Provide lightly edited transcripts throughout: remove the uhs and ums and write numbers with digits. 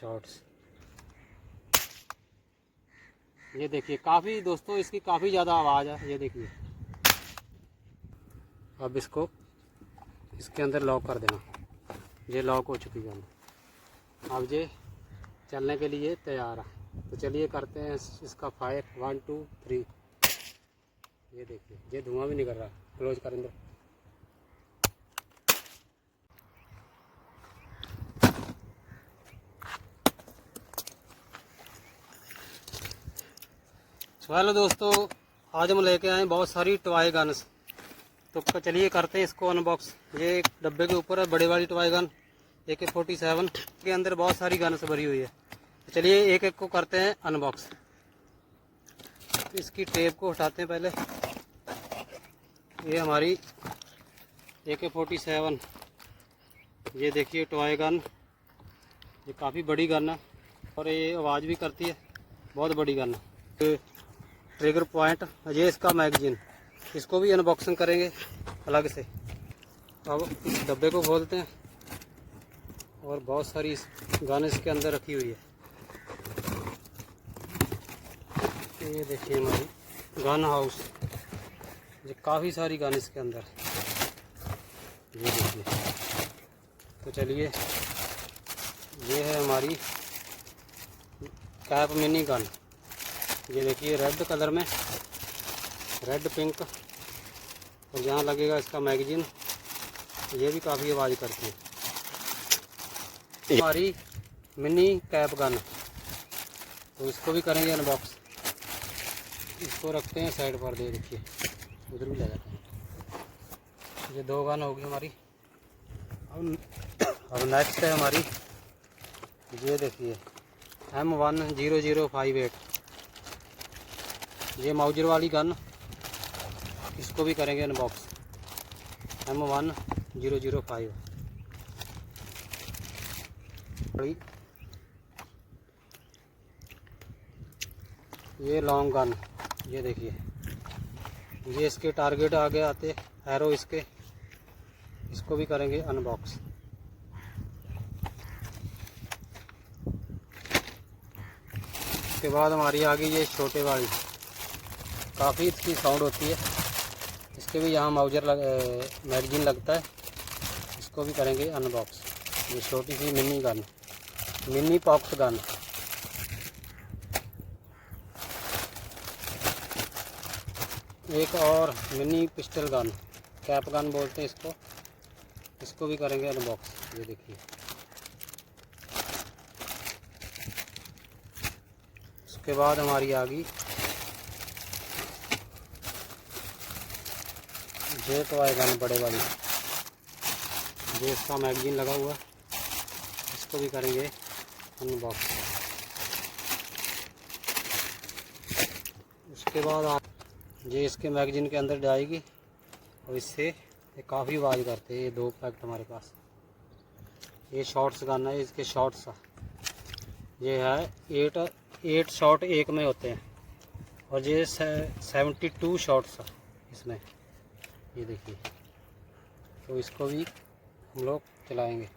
Shorts. ये देखिए काफ़ी दोस्तों इसकी काफ़ी ज़्यादा आवाज़ है। ये देखिए अब इसको इसके अंदर लॉक कर देना। ये लॉक हो चुकी है। अब ये चलने के लिए तैयार है। तो चलिए करते हैं इसका फायर। 1 2 3। ये देखिए ये धुआं भी निकल रहा है। क्लोज करेंगे। हेलो दोस्तों, आज हम लेके आए बहुत सारी टॉय गन्स। तो चलिए करते हैं इसको अनबॉक्स। ये एक डब्बे के ऊपर है बड़े वाली टॉय गन AK-47 के अंदर बहुत सारी गन्स भरी हुई है। तो चलिए एक एक को करते हैं अनबॉक्स। तो इसकी टेप को हटाते हैं पहले। ये हमारी AK-47, ये देखिए टॉय गन। ये काफ़ी बड़ी गन है और ये आवाज़ भी करती है। बहुत बड़ी गन है। ट्रिगर पॉइंट, ये इसका मैगजीन, इसको भी अनबॉक्सिंग करेंगे अलग से। अब इस डब्बे को खोलते हैं और बहुत सारी गन इसके अंदर रखी हुई है। ये देखिए हमारी गन हाउस। ये काफ़ी सारी गन इसके अंदर। ये देखिए। तो चलिए ये है हमारी कैप मिनी गन। ये देखिए रेड कलर में, रेड पिंक। और यहाँ लगेगा इसका मैगजीन। ये भी काफ़ी आवाज़ करती है। हमारी मिनी कैप गन, तो इसको भी करेंगे अनबॉक्स। इसको रखते हैं साइड पर। दे देखिए उधर भी ले जाते हैं। ये 2 गन होगी हमारी। अब नेक्स्ट है हमारी, ये देखिए M10058। ये माउजर वाली गन, इसको भी करेंगे अनबॉक्स। M10058। ये लॉन्ग गन, ये देखिए ये इसके टारगेट आगे आते एरो इसके, इसको भी करेंगे अनबॉक्स। उसके बाद हमारी आ गई ये छोटे वाली। काफ़ी इसकी साउंड होती है। इसके भी यहाँ माउजर मैगजीन लगता है। इसको भी करेंगे अनबॉक्स। ये छोटी सी मिनी गन, मिनी पॉक्स गन। एक और mini pistol gun, cap gun बोलते हैं इसको। इसको भी करेंगे अनबॉक्स। ये देखिए। उसके बाद हमारी आ गई ये टॉय गन बड़े वाली। ये इसका मैगजीन लगा हुआ, इसको भी करेंगे अनबॉक्स। उसके बाद आप ये इसके मैगजीन के अंदर जाएगी और इससे ये काफ़ी आवाज़ करते हैं। ये 2 पैकेट हमारे पास। ये शॉर्ट्स गन है, इसके शॉर्ट्स ये है 8 शॉट एक में होते हैं और ये 72 शॉट्स इसमें। ये देखिए। तो इसको भी हम लोग चलाएंगे।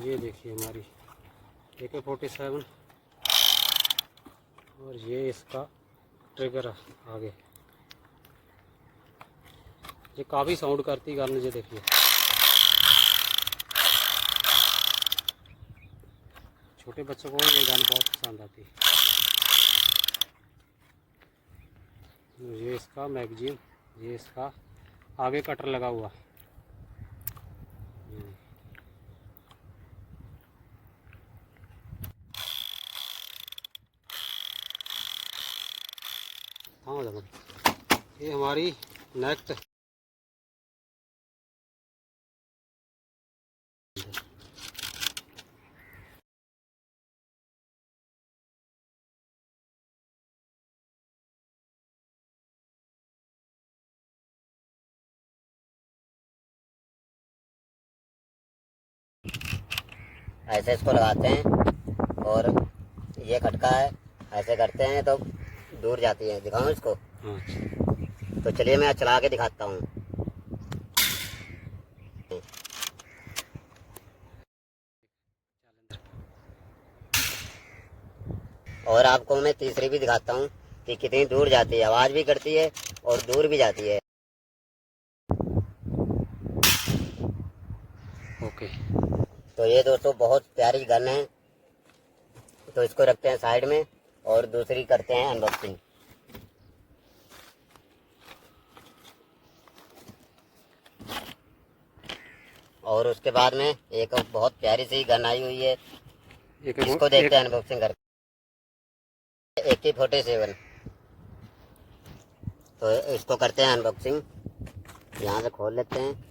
ये देखिए हमारी AK-47 और ये इसका ट्रिगर आगे। ये काफ़ी साउंड करती गन। ये देखिए छोटे बच्चों को ये गन बहुत पसंद आती है। ये इसका मैगजीन, ये इसका आगे कटर लगा हुआ। हाँ ये हमारी नेक्स्ट ऐसे इसको लगाते हैं और ये खटका है, ऐसे करते हैं तो दूर जाती है। दिखाऊं इसको? हाँ। तो चलिए मैं चला के दिखाता हूँ। और आपको मैं तीसरी भी दिखाता हूँ कि कितनी दूर जाती है, आवाज़ भी करती है और दूर भी जाती है। ओके। तो ये दोस्तों बहुत प्यारी गन है, तो इसको रखते हैं साइड में और दूसरी करते हैं अनबॉक्सिंग। और उसके बाद में एक बहुत प्यारी सी गन आई हुई है, इसको देखते हैं अनबॉक्सिंग करके। AK-47, तो इसको करते हैं अनबॉक्सिंग। यहाँ से खोल लेते हैं।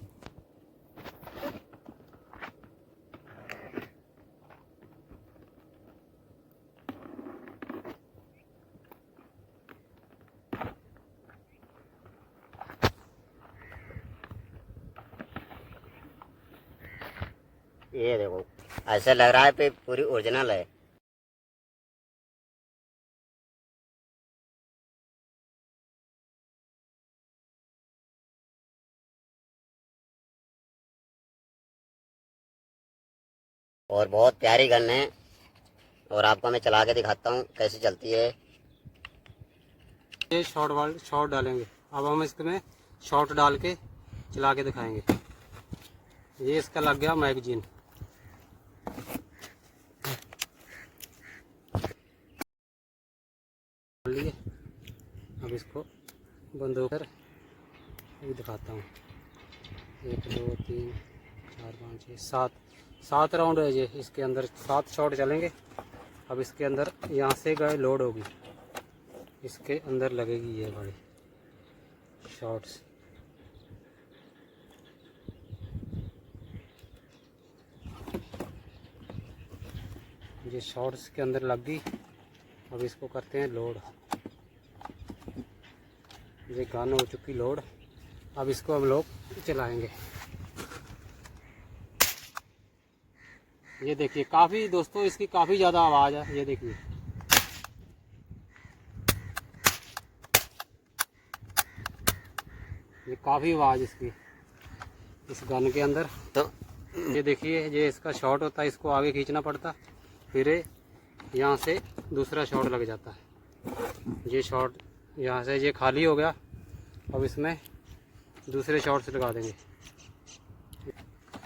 ये देखो, ऐसा लग रहा है कि पूरी ओरिजिनल है। और बहुत प्यारी गन है, और आपको मैं चला के दिखाता हूँ कैसी चलती है। ये शॉट डालेंगे। अब हम इसमें शॉट डाल के चला के दिखाएंगे। ये इसका लग गया मैगजीन। लिए अब इसको बंद होकर ये दिखाता हूँ। 1 2 3 4 5 6 7 राउंड है ये। इसके अंदर 7 शॉट चलेंगे। अब इसके अंदर यहाँ से गए लोड होगी, इसके अंदर लगेगी ये बड़ी शॉट्स। ये शॉट्स के अंदर लग गई। अब इसको करते हैं लोड। ये गन हो चुकी लोड। अब इसको हम लोग चलाएंगे। ये देखिए काफ़ी दोस्तों इसकी काफ़ी ज़्यादा आवाज़ है। ये देखिए ये काफ़ी आवाज़ इसकी इस गन के अंदर। तो ये देखिए ये इसका शॉट होता है, इसको आगे खींचना पड़ता, फिर यहाँ से दूसरा शॉट लग जाता है। ये शॉट यहाँ से ये खाली हो गया। अब इसमें दूसरे शॉट से लगा देंगे।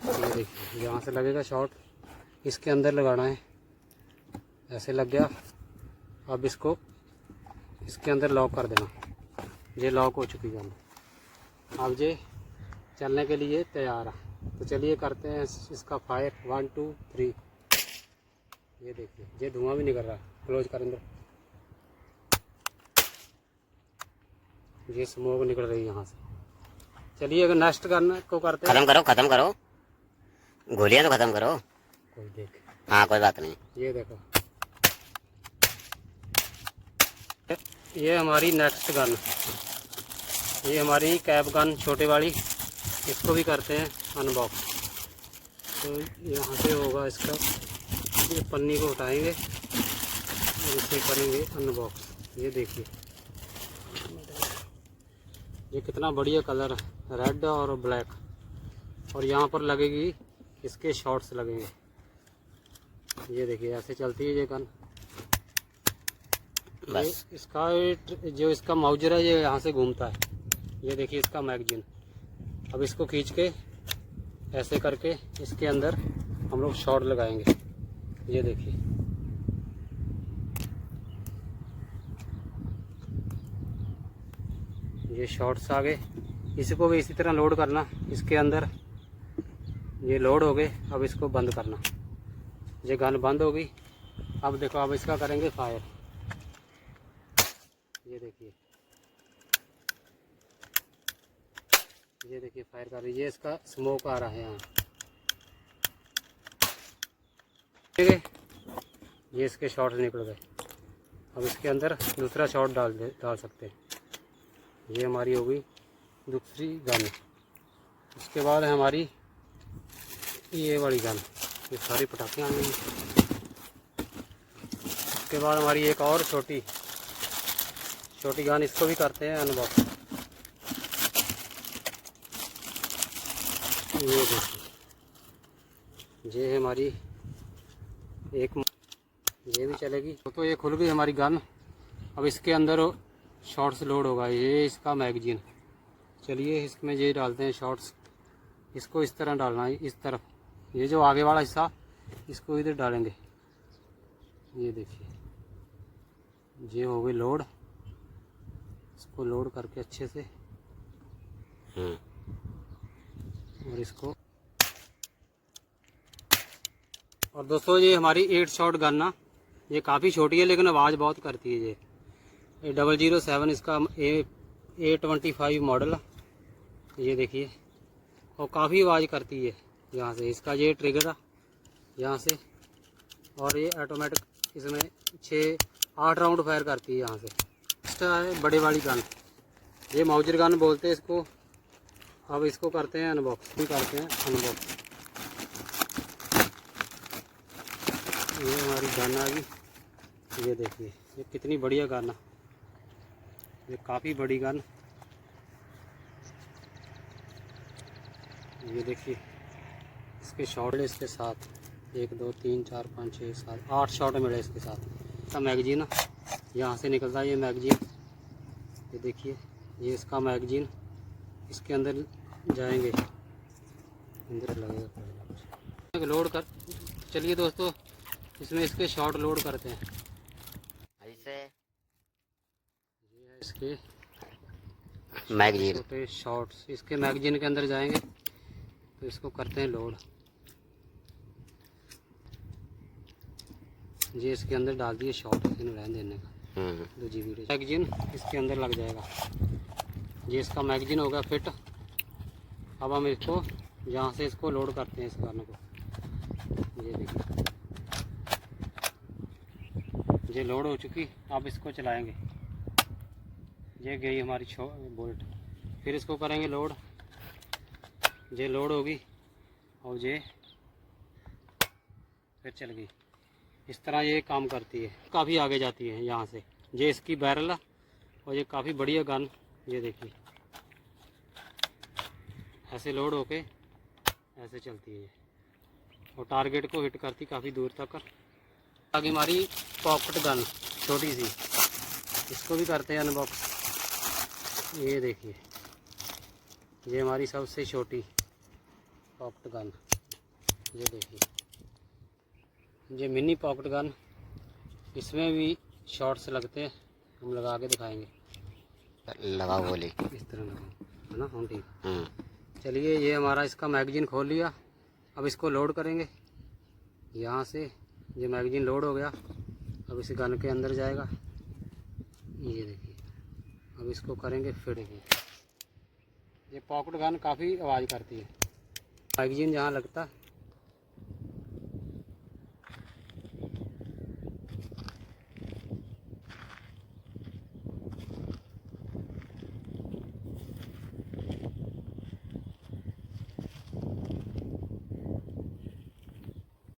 ये देखिए यहाँ से लगेगा शॉट, इसके अंदर लगाना है। ऐसे लग गया। अब इसको इसके अंदर लॉक कर देना। ये लॉक हो चुकी है। अब ये चलने के लिए तैयार है। तो चलिए करते हैं इसका फायर। 1 2 3। ये देखिए ये धुआं भी निकल रहा है। क्लोज कर अंदर। ये स्मोक निकल रही है यहाँ से। चलिए अगर नेक्स्ट करना को करते हैं। खत्म करो गोलियां तो खत्म करो। कोई देख। हाँ कोई बात नहीं। ये देखो ये हमारी नेक्स्ट गन, ये हमारी कैप गन छोटे वाली। इसको भी करते हैं अनबॉक्स। तो यहाँ से होगा इसका, ये पन्नी को उठाएंगे और इसे करेंगे अनबॉक्स। ये देखिए ये कितना बढ़िया कलर है, रेड और ब्लैक। और यहाँ पर लगेगी इसके शॉर्ट्स लगेंगे। ये देखिए ऐसे चलती है ये गन। बस इसका जो इसका माउजर है ये यहाँ से घूमता है। ये देखिए इसका मैगजीन। अब इसको खींच के ऐसे करके इसके अंदर हम लोग शॉट लगाएंगे। ये देखिए ये शॉट्स आ गए। इसको भी इसी तरह लोड करना इसके अंदर। ये लोड हो गए। अब इसको बंद करना। ये गन बंद होगी। अब देखो अब इसका करेंगे फायर। ये देखिए ये देखिए फायर कर रही है। इसका स्मोक आ रहा है यहाँ। ठीक है ये इसके शॉट निकल गए। अब इसके अंदर दूसरा शॉट डाल सकते हैं। ये हमारी हो गई दूसरी गन। उसके बाद है हमारी ये वाली गन। ये सारी पटाखे आ गई। उसके बाद हमारी एक और छोटी गन। इसको भी करते हैं अनबॉक्स। ये देखिए ये है हमारी एक ये भी चलेगी। तो ये खुल गई हमारी गन। अब इसके अंदर शॉट्स लोड होगा। ये इसका मैगजीन। चलिए इसमें ये डालते हैं शॉट्स। इसको इस तरह डालना है, इस तरफ। ये जो आगे वाला हिस्सा इसको इधर डालेंगे। ये देखिए ये हो गई लोड। इसको लोड करके अच्छे से और इसको। और दोस्तों ये हमारी 8 शॉट गन ना, ये काफ़ी छोटी है लेकिन आवाज़ बहुत करती है। ये 007 इसका A25 मॉडल। ये देखिए और काफ़ी आवाज़ करती है यहाँ से। इसका ये ट्रिगर है यहाँ से, और ये ऑटोमेटिक इसमें 6-8 राउंड फायर करती है यहाँ से। इसका है बड़े वाली गन, ये माउजर गन बोलते हैं इसको। अब इसको करते हैं अनबॉक्स। भी करते हैं अनबॉक्स। ये हमारी गन आ गई। ये देखिए ये कितनी बढ़िया गन है। ये काफ़ी बड़ी गन। ये देखिए इसके शॉट इसके साथ 1 2 3 4 5 6 7 8 शॉट मिले इसके साथ। इसका मैगजीन यहाँ से निकलता है। ये मैगजीन ये देखिए, ये इसका मैगजीन। इसके अंदर जाएंगे, अंदर लगेगा लोड कर। चलिए दोस्तों इसमें इसके शॉट लोड करते हैं। ऐसे ये है इसके मैगजीन। छोटे शॉट्स इसके मैगजीन के अंदर जाएंगे। तो इसको करते हैं लोड। ये इसके अंदर डाल दिए शॉट, इन्हें रहने देने का। 2 GB मैगजीन इसके अंदर लग जाएगा। ये इसका मैगजीन हो गया फिट। अब हम इसको यहाँ से इसको लोड करते हैं इस गन को। ये देखिए ये लोड हो चुकी। अब इसको चलाएंगे। ये गई हमारी बोल्ट। फिर इसको करेंगे लोड। ये लोड होगी और ये फिर चल गई। इस तरह ये काम करती है। काफ़ी आगे जाती है यहाँ से। ये इसकी बैरल है और ये काफ़ी बढ़िया गन। ये देखिए ऐसे लोड होके ऐसे चलती है ये, और टारगेट को हिट करती काफ़ी दूर तक। आगे हमारी पॉकेट गन छोटी सी, इसको भी करते हैं अनबॉक्स। ये देखिए ये हमारी सबसे छोटी पॉकेट गन। ये देखिए ये मिनी पॉकेट गन। इसमें भी शॉट्स लगते हैं, हम लगा के दिखाएंगे। लगाओ बोले इस तरह लगाओ, है ना? हम ठीक। चलिए ये हमारा इसका मैगजीन खोल लिया। अब इसको लोड करेंगे यहाँ से। ये मैगजीन लोड हो गया। अब इस गन के अंदर जाएगा। ये देखिए अब इसको करेंगे फिट। ये पॉकेट गन काफ़ी आवाज़ करती है। मैगजीन जहाँ लगता